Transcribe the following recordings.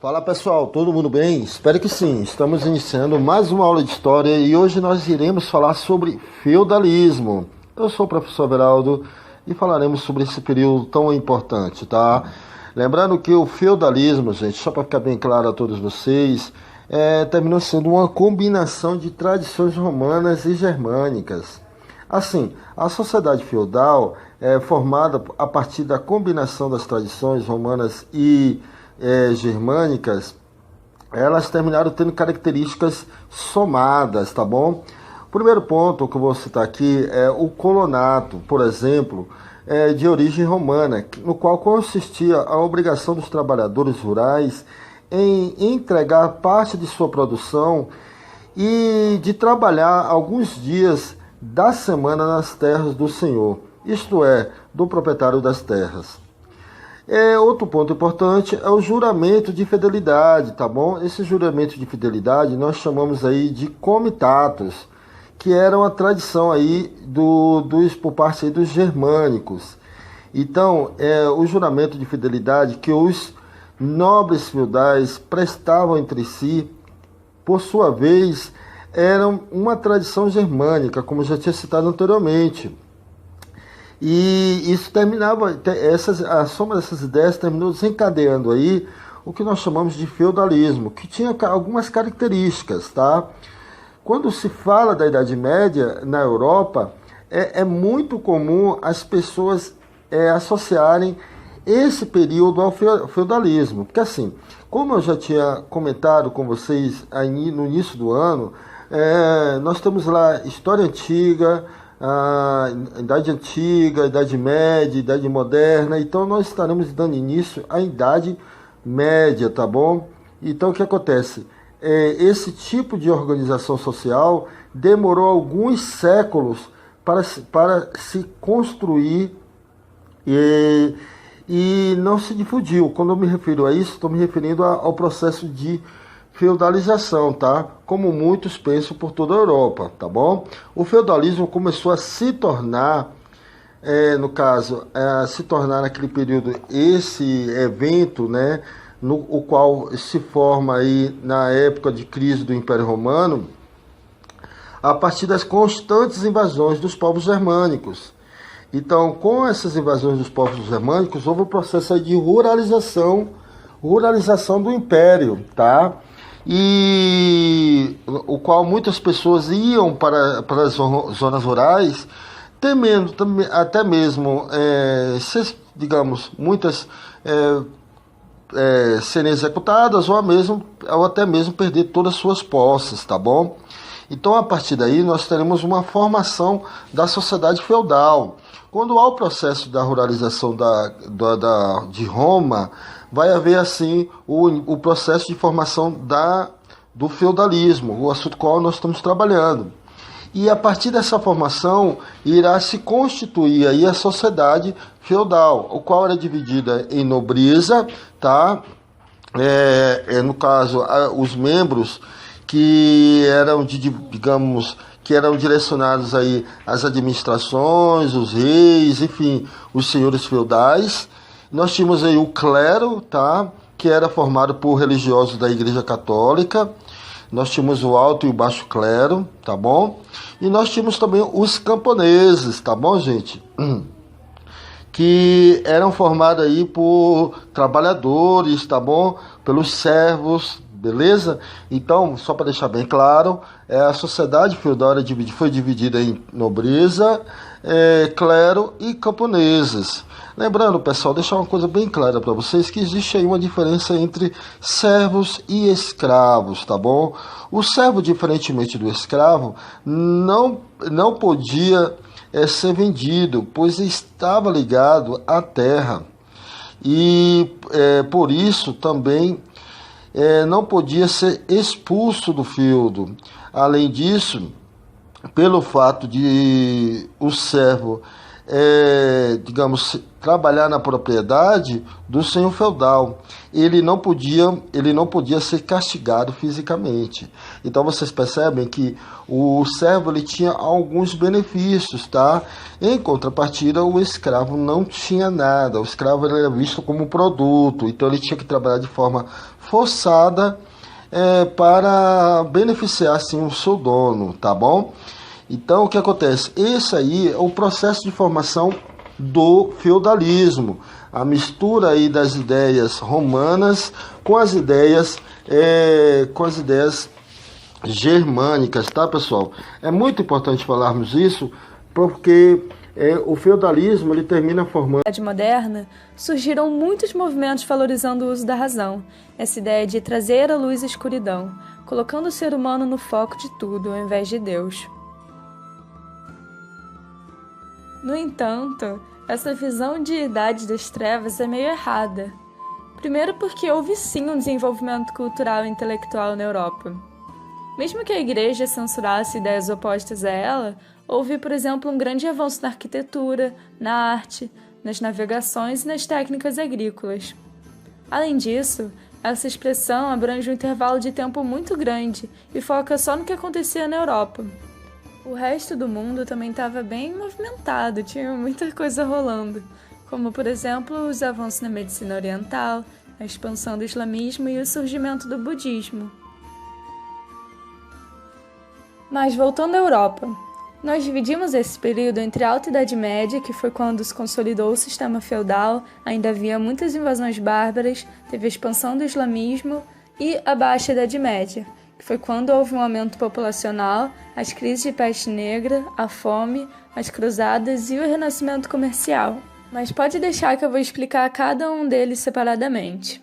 Fala pessoal, todo mundo bem? Espero que sim. Estamos iniciando mais uma aula de história e hoje nós iremos falar sobre feudalismo. Eu sou o professor Everaldo e falaremos sobre esse período tão importante, tá? Lembrando que o feudalismo, gente, só para ficar bem claro a todos vocês, terminou sendo uma combinação de tradições romanas e germânicas. Assim, a sociedade feudal é formada a partir da combinação das tradições romanas e germânicas. Elas terminaram tendo características somadas, tá bom? O primeiro ponto que eu vou citar aqui é o colonato, por exemplo, de origem romana, no qual consistia a obrigação dos trabalhadores rurais em entregar parte de sua produção e de trabalhar alguns dias da semana nas terras do senhor, isto é, do proprietário das terras. Outro ponto importante é o juramento de fidelidade, tá bom? Esse juramento de fidelidade nós chamamos aí de comitatus, que era uma tradição aí por parte aí dos germânicos. Então, o juramento de fidelidade que os nobres feudais prestavam entre si, por sua vez, era uma tradição germânica, como já tinha citado anteriormente. E isso terminava, a soma dessas ideias terminou desencadeando aí o que nós chamamos de feudalismo, que tinha algumas características, tá? Quando se fala da Idade Média na Europa, é muito comum as pessoas associarem esse período ao feudalismo. Porque assim, como eu já tinha comentado com vocês aí no início do ano, nós temos lá História Antiga, a Idade Antiga, Idade Média, Idade Moderna. Então nós estaremos dando início à Idade Média, tá bom? Então o que acontece? Esse tipo de organização social demorou alguns séculos para se construir e não se difundiu. Quando eu me refiro a isso, estou me referindo ao processo de feudalização, tá? Como muitos pensam por toda a Europa, tá bom? O feudalismo começou a se tornar, se tornar naquele período esse evento, né? O qual se forma aí na época de crise do Império Romano, a partir das constantes invasões dos povos germânicos. Então, com essas invasões dos povos germânicos, houve um processo aí de ruralização do Império, tá? E o qual muitas pessoas iam para as zonas rurais, temendo até mesmo, digamos, muitas serem executadas ou até mesmo perder todas as suas posses, tá bom? Então, a partir daí, nós teremos uma formação da sociedade feudal. Quando há o processo da ruralização de Roma, vai haver, assim, o processo de formação do feudalismo, o assunto qual nós estamos trabalhando. E a partir dessa formação, irá se constituir aí a sociedade feudal, o qual era dividida em nobreza, tá? No caso, os membros que eram que eram direcionados aí às administrações, os reis, enfim, os senhores feudais. Nós tínhamos aí o clero, tá? Que era formado por religiosos da Igreja Católica. Nós tínhamos o alto e o baixo clero, tá bom? E nós tínhamos também os camponeses, tá bom, gente? Que eram formados aí por trabalhadores, tá bom? Pelos servos, beleza? Então, só para deixar bem claro, a sociedade feudal foi dividida em nobreza, clero e camponeses. Lembrando, pessoal, deixar uma coisa bem clara para vocês, que existe aí uma diferença entre servos e escravos, tá bom? O servo, diferentemente do escravo, não podia ser vendido, pois estava ligado à terra. E por isso também não podia ser expulso do feudo. Além disso, pelo fato de o servo digamos, trabalhar na propriedade do senhor feudal. Ele não podia ser castigado fisicamente. Então vocês percebem que o servo ele tinha alguns benefícios, tá? Em contrapartida, o escravo não tinha nada. O escravo era visto como um produto, então ele tinha que trabalhar de forma forçada para beneficiar assim o seu dono, tá bom? Então, o que acontece? Esse aí é o processo de formação do feudalismo, a mistura aí das ideias romanas com as ideias germânicas, tá, pessoal? É muito importante falarmos isso, porque o feudalismo ele termina formando. Na Idade Moderna, surgiram muitos movimentos valorizando o uso da razão, essa ideia de trazer à luz a escuridão, colocando o ser humano no foco de tudo, ao invés de Deus. No entanto, essa visão de Idade das Trevas é meio errada. Primeiro porque houve sim um desenvolvimento cultural e intelectual na Europa. Mesmo que a Igreja censurasse ideias opostas a ela, houve, por exemplo, um grande avanço na arquitetura, na arte, nas navegações e nas técnicas agrícolas. Além disso, essa expressão abrange um intervalo de tempo muito grande e foca só no que acontecia na Europa. O resto do mundo também estava bem movimentado, tinha muita coisa rolando, como, por exemplo, os avanços na medicina oriental, a expansão do islamismo e o surgimento do budismo. Mas voltando à Europa, nós dividimos esse período entre a Alta Idade Média, que foi quando se consolidou o sistema feudal, ainda havia muitas invasões bárbaras, teve a expansão do islamismo, e a Baixa Idade Média, que foi quando houve um aumento populacional, as crises de peste negra, a fome, as cruzadas e o renascimento comercial. Mas pode deixar que eu vou explicar cada um deles separadamente.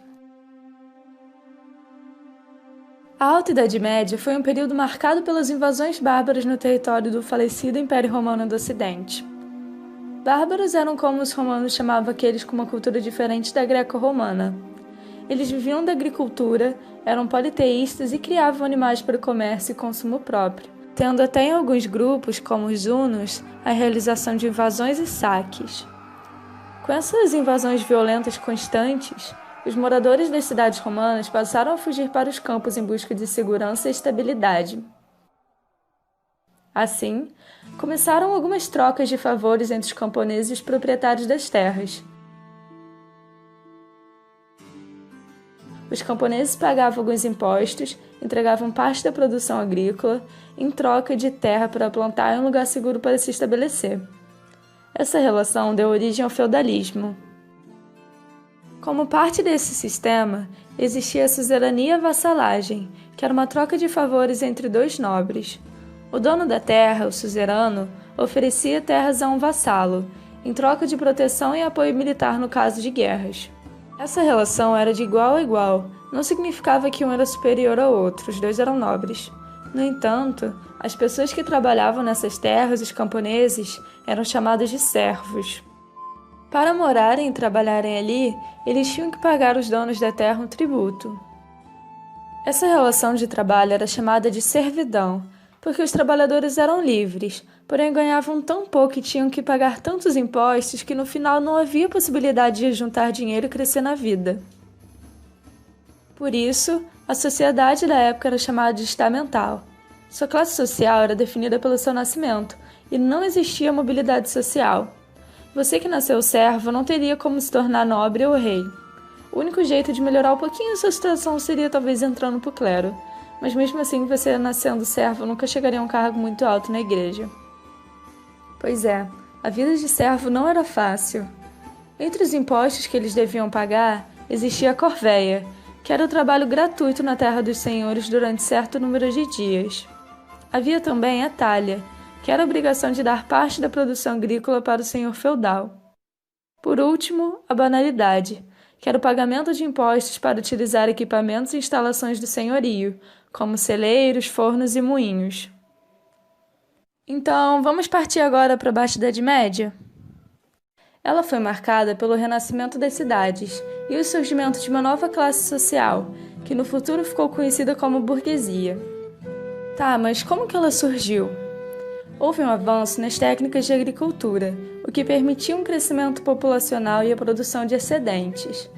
A Alta Idade Média foi um período marcado pelas invasões bárbaras no território do falecido Império Romano do Ocidente. Bárbaros eram como os romanos chamavam aqueles com uma cultura diferente da greco-romana. Eles viviam da agricultura, eram politeístas e criavam animais para o comércio e consumo próprio, tendo até em alguns grupos, como os hunos, a realização de invasões e saques. Com essas invasões violentas constantes, os moradores das cidades romanas passaram a fugir para os campos em busca de segurança e estabilidade. Assim, começaram algumas trocas de favores entre os camponeses e os proprietários das terras. Os camponeses pagavam alguns impostos, entregavam parte da produção agrícola em troca de terra para plantar e um lugar seguro para se estabelecer. Essa relação deu origem ao feudalismo. Como parte desse sistema, existia a suzerania e a vassalagem, que era uma troca de favores entre dois nobres. O dono da terra, o suzerano, oferecia terras a um vassalo, em troca de proteção e apoio militar no caso de guerras. Essa relação era de igual a igual, não significava que um era superior ao outro, os dois eram nobres. No entanto, as pessoas que trabalhavam nessas terras, os camponeses, eram chamados de servos. Para morarem e trabalharem ali, eles tinham que pagar aos donos da terra um tributo. Essa relação de trabalho era chamada de servidão, porque os trabalhadores eram livres, porém ganhavam tão pouco e tinham que pagar tantos impostos que no final não havia possibilidade de juntar dinheiro e crescer na vida. Por isso, a sociedade da época era chamada de estamental. Sua classe social era definida pelo seu nascimento, e não existia mobilidade social. Você que nasceu servo não teria como se tornar nobre ou rei. O único jeito de melhorar um pouquinho sua situação seria talvez entrando pro clero, mas mesmo assim você nascendo servo nunca chegaria a um cargo muito alto na igreja. Pois é, a vida de servo não era fácil. Entre os impostos que eles deviam pagar, existia a corveia, que era o trabalho gratuito na terra dos senhores durante certo número de dias. Havia também a talha, que era a obrigação de dar parte da produção agrícola para o senhor feudal. Por último, a banalidade, que era o pagamento de impostos para utilizar equipamentos e instalações do senhorio, como celeiros, fornos e moinhos. Então, vamos partir agora para a Baixa Idade Média? Ela foi marcada pelo renascimento das cidades e o surgimento de uma nova classe social, que no futuro ficou conhecida como burguesia. Tá, mas como que ela surgiu? Houve um avanço nas técnicas de agricultura, o que permitia um crescimento populacional e a produção de excedentes.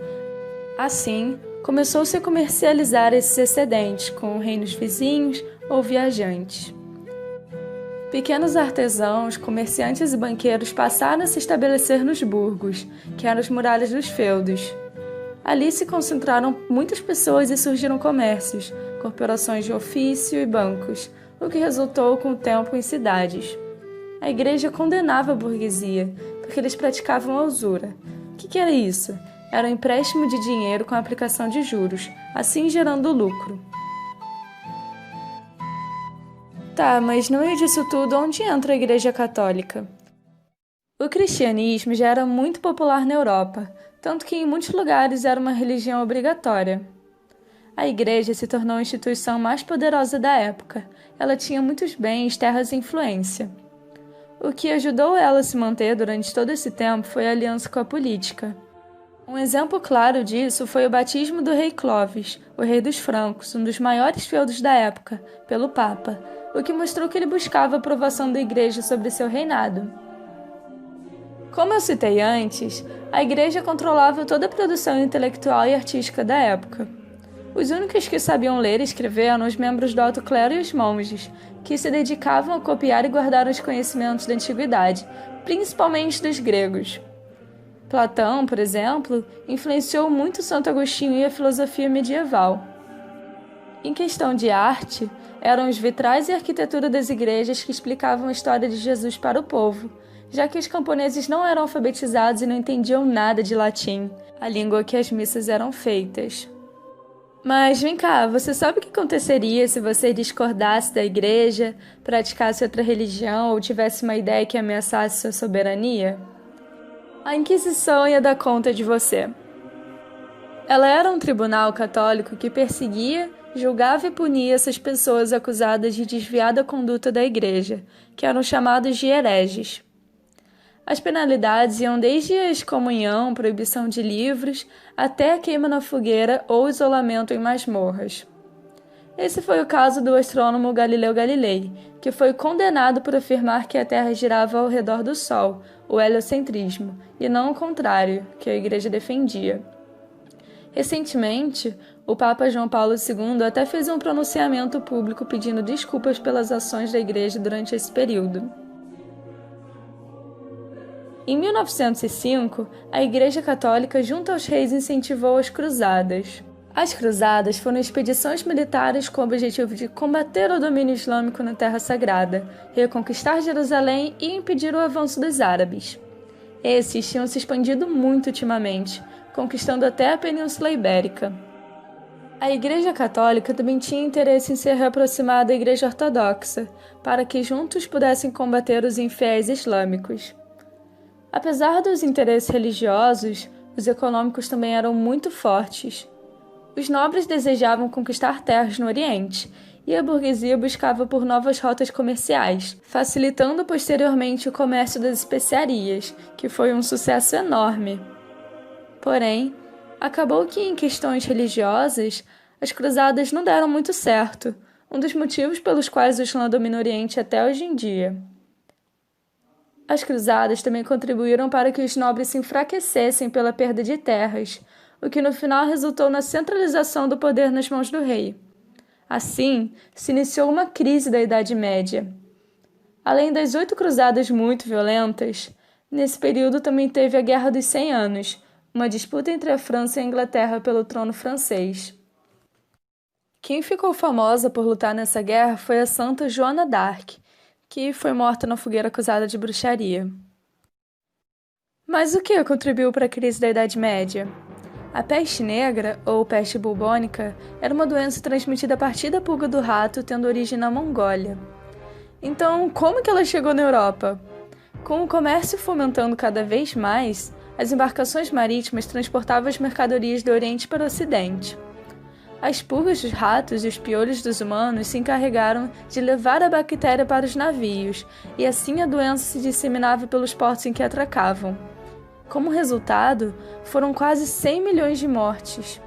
Assim, começou-se a comercializar esses excedentes com reinos vizinhos ou viajantes. Pequenos artesãos, comerciantes e banqueiros passaram a se estabelecer nos burgos, que eram as muralhas dos feudos. Ali se concentraram muitas pessoas e surgiram comércios, corporações de ofício e bancos, o que resultou com o tempo em cidades. A igreja condenava a burguesia, porque eles praticavam a usura. O que era isso? Era um empréstimo de dinheiro com a aplicação de juros, assim gerando lucro. Tá, mas no meio disso tudo, onde entra a Igreja Católica? O cristianismo já era muito popular na Europa, tanto que em muitos lugares era uma religião obrigatória. A igreja se tornou a instituição mais poderosa da época. Ela tinha muitos bens, terras e influência. O que ajudou ela a se manter durante todo esse tempo foi a aliança com a política. Um exemplo claro disso foi o batismo do rei Clovis, o rei dos francos, um dos maiores feudos da época, pelo Papa, o que mostrou que ele buscava a aprovação da igreja sobre seu reinado. Como eu citei antes, a igreja controlava toda a produção intelectual e artística da época. Os únicos que sabiam ler e escrever eram os membros do alto clero e os monges, que se dedicavam a copiar e guardar os conhecimentos da antiguidade, principalmente dos gregos. Platão, por exemplo, influenciou muito Santo Agostinho e a filosofia medieval. Em questão de arte, eram os vitrais e a arquitetura das igrejas que explicavam a história de Jesus para o povo, já que os camponeses não eram alfabetizados e não entendiam nada de latim, a língua que as missas eram feitas. Mas vem cá, você sabe o que aconteceria se você discordasse da igreja, praticasse outra religião ou tivesse uma ideia que ameaçasse sua soberania? A Inquisição ia dar conta de você. Ela era um tribunal católico que perseguia, julgava e punia essas pessoas acusadas de desviar da conduta da igreja, que eram chamados de hereges. As penalidades iam desde a excomunhão, proibição de livros, até a queima na fogueira ou isolamento em masmorras. Esse foi o caso do astrônomo Galileu Galilei, que foi condenado por afirmar que a Terra girava ao redor do Sol, o heliocentrismo, e não o contrário, que a Igreja defendia. Recentemente, o Papa João Paulo II até fez um pronunciamento público pedindo desculpas pelas ações da Igreja durante esse período. Em 1905, a Igreja Católica, junto aos reis, incentivou as cruzadas. As cruzadas foram expedições militares com o objetivo de combater o domínio islâmico na Terra Sagrada, reconquistar Jerusalém e impedir o avanço dos árabes. Esses tinham se expandido muito ultimamente, conquistando até a Península Ibérica. A Igreja Católica também tinha interesse em se reaproximar da Igreja Ortodoxa, para que juntos pudessem combater os infiéis islâmicos. Apesar dos interesses religiosos, os econômicos também eram muito fortes. Os nobres desejavam conquistar terras no Oriente, e a burguesia buscava por novas rotas comerciais, facilitando posteriormente o comércio das especiarias, que foi um sucesso enorme. Porém, acabou que em questões religiosas, as cruzadas não deram muito certo, um dos motivos pelos quais o Islã domina o Oriente até hoje em dia. As cruzadas também contribuíram para que os nobres se enfraquecessem pela perda de terras, o que no final resultou na centralização do poder nas mãos do rei. Assim, se iniciou uma crise da Idade Média. Além das 8 cruzadas muito violentas, nesse período também teve a Guerra dos 100 Anos, uma disputa entre a França e a Inglaterra pelo trono francês. Quem ficou famosa por lutar nessa guerra foi a Santa Joana d'Arc, que foi morta na fogueira acusada de bruxaria. Mas o que contribuiu para a crise da Idade Média? A peste negra, ou peste bubônica, era uma doença transmitida a partir da pulga do rato, tendo origem na Mongólia. Então, como que ela chegou na Europa? Com o comércio fomentando cada vez mais, as embarcações marítimas transportavam as mercadorias do Oriente para o Ocidente. As pulgas dos ratos e os piolhos dos humanos se encarregaram de levar a bactéria para os navios, e assim a doença se disseminava pelos portos em que atracavam. Como resultado, foram quase 100 milhões de mortes.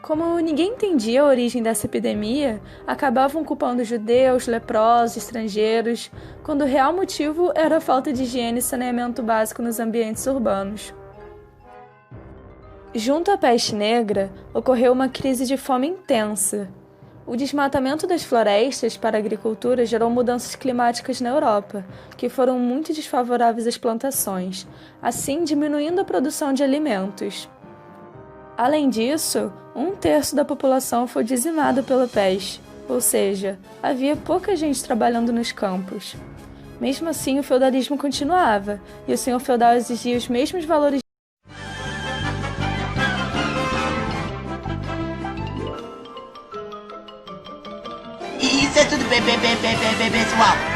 Como ninguém entendia a origem dessa epidemia, acabavam culpando judeus, leprosos, estrangeiros, quando o real motivo era a falta de higiene e saneamento básico nos ambientes urbanos. Junto à peste negra, ocorreu uma crise de fome intensa. O desmatamento das florestas para a agricultura gerou mudanças climáticas na Europa, que foram muito desfavoráveis às plantações, assim diminuindo a produção de alimentos. Além disso, 1/3 da população foi dizimada pela peste, ou seja, havia pouca gente trabalhando nos campos. Mesmo assim, o feudalismo continuava, e o senhor feudal exigia os mesmos valores. Isso é tudo bem, pessoal.